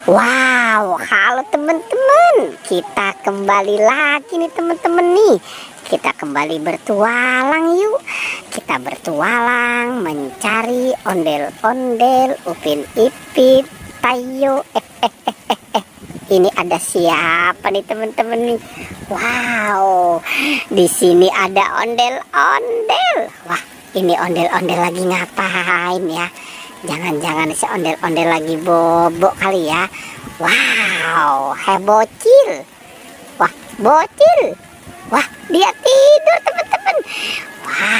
Wow, halo teman-teman. Kita kembali lagi nih teman-teman nih. Kita kembali bertualang yuk. Kita bertualang mencari ondel-ondel, Upin Ipin, Tayo. Ini ada siapa nih teman-teman nih? Wow, di sini ada ondel-ondel. Wah, ini ondel-ondel lagi ngapain ya? Jangan-jangan si ondel-ondel lagi bobo kali ya. Wow, bocil. Wah, bocil. Wah, dia tidur teman-teman. Wah.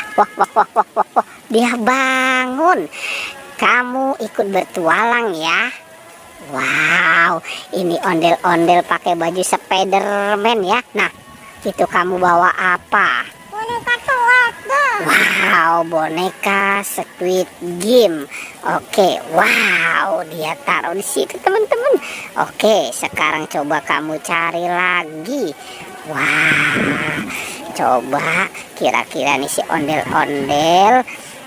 Dia bangun. Kamu ikut bertualang ya. Wow, ini ondel-ondel pakai baju Spiderman ya. Nah, itu kamu bawa apa? Boneka keluarga. Wow, boneka Squid Game. Oke, wow, dia taruh di situ teman-teman. Oke, sekarang coba kamu cari lagi. Wah, coba kira-kira nih si ondel-ondel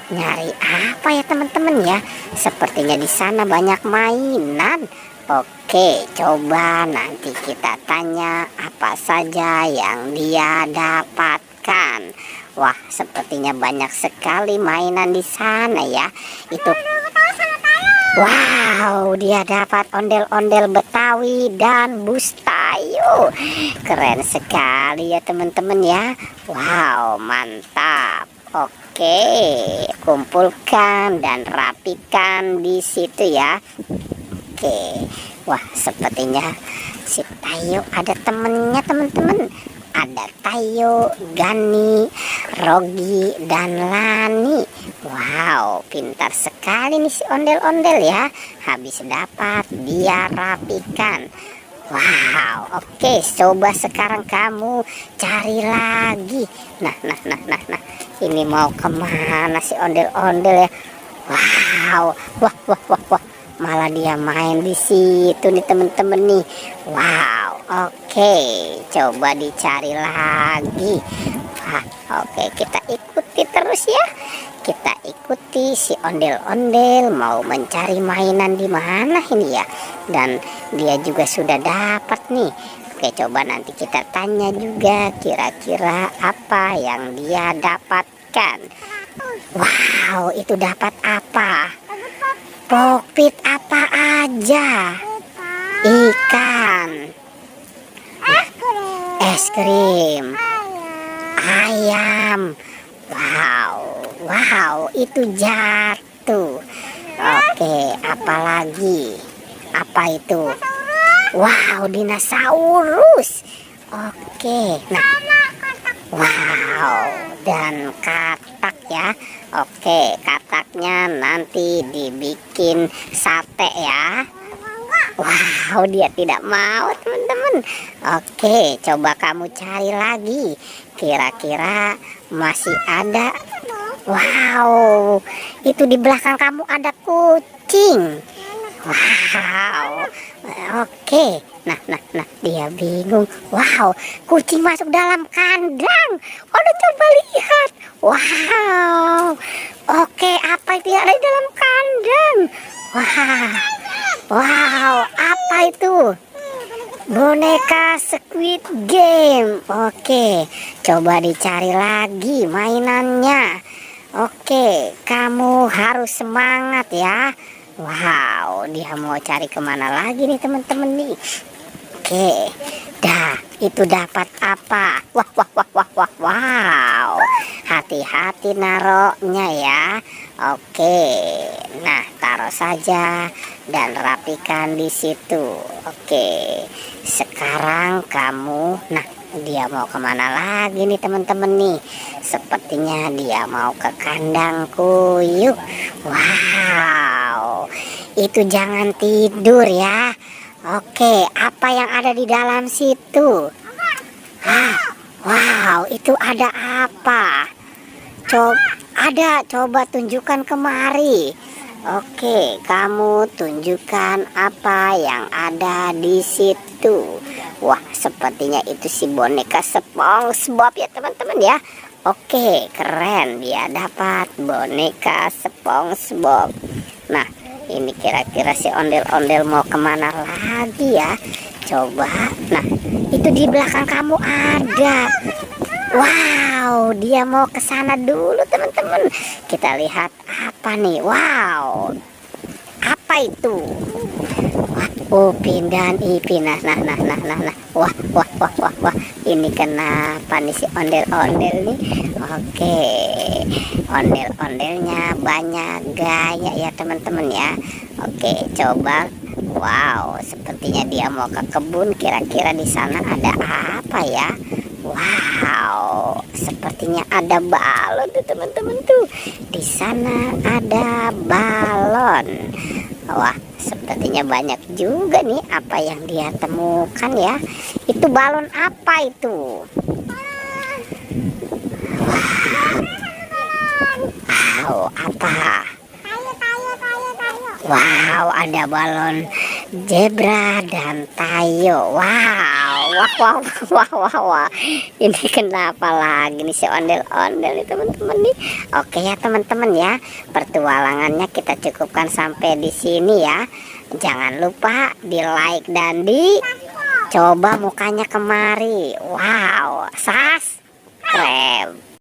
nyari apa ya teman-teman ya? Sepertinya di sana banyak mainan. Oke, coba nanti kita tanya apa saja yang dia dapatkan. Wah, sepertinya banyak sekali mainan di sana ya. Itu wow, dia dapat ondel-ondel Betawi dan bus Tayo. Keren sekali ya teman-teman ya. Wow, mantap. Oke, kumpulkan dan rapikan di situ ya. Oke, wah sepertinya si Tayo ada temennya teman-teman. Ada Tayo, Gani, Rogi, dan Lani. Wow, pintar sekali nih si ondel-ondel ya. Habis dapat dia rapikan. Wow, oke, coba sekarang kamu cari lagi. Nah. Ini mau kemana si ondel-ondel ya? Wow, wah. Malah dia main di situ nih temen-temen nih. Wow, oke, coba dicari lagi. Wah, oke, kita ikuti terus ya. Kita ikuti si ondel-ondel mau mencari mainan di mana ini ya. Dan dia juga sudah dapat nih. Oke, coba nanti kita tanya juga kira-kira apa yang dia dapatkan. Wow, itu dapat apa? Popit apa aja? Ikan, es krim, ayam. Wow, itu jatuh. Oke, apalagi? Apa itu? Wow, dinosaurus. Oke, nah, wow, dan katak ya. Oke, kataknya nanti dibikin sate ya. Wow, dia tidak mau teman-teman. Oke, coba kamu cari lagi. Kira-kira masih ada. Wow, itu di belakang kamu ada kucing. Wow, oke. Nah, dia bingung. Wow, kucing masuk dalam kandang. Aduh, coba lihat. Wow, oke, apa itu yang ada di dalam kandang? Wow, apa itu? Boneka Squid Game. Oke, coba dicari lagi mainannya. Oke, kamu harus semangat ya. Wow, dia mau cari kemana lagi nih teman-teman nih. Oke, dah, itu dapat apa? Wow, hati-hati naroknya ya. Oke, nah taruh saja dan rapikan di situ. Oke, sekarang kamu, nah dia mau kemana lagi nih teman-teman nih? Sepertinya dia mau ke kandangku. Yuk, wow, itu jangan tidur ya. Oke, apa yang ada di dalam situ? Wow, itu ada apa? Coba tunjukkan kemari. Oke, kamu tunjukkan apa yang ada di situ. Wah, sepertinya itu si boneka SpongeBob ya teman-teman ya. Oke, keren, dia dapat boneka SpongeBob. Nah, Ini kira-kira si ondel-ondel mau kemana lagi ya? Coba. Nah, itu di belakang kamu ada. Wow, dia mau ke sana dulu teman-teman. Kita lihat apa nih? Wow, apa itu? Upin dan Ipin. Nah. Wah. Ini kenapa nih si ondel-ondel nih? Oke, ondel-ondelnya banyak gaya ya teman-teman ya. Oke, coba. Wow, sepertinya dia mau ke kebun. Kira-kira di sana ada apa ya? Wow, sepertinya ada balon tuh teman-teman tuh. Di sana ada balon. Wah, sepertinya banyak juga nih apa yang dia temukan ya. Itu balon apa itu? Wow, apa? Wow, ada balon zebra dan tayo. Wow. Ini kenapa lagi nih si ondel-ondel nih teman-teman nih? Oke ya teman-teman ya, pertualangannya kita cukupkan sampai di sini ya. Jangan lupa di like dan di coba mukanya kemari. Wow, keren.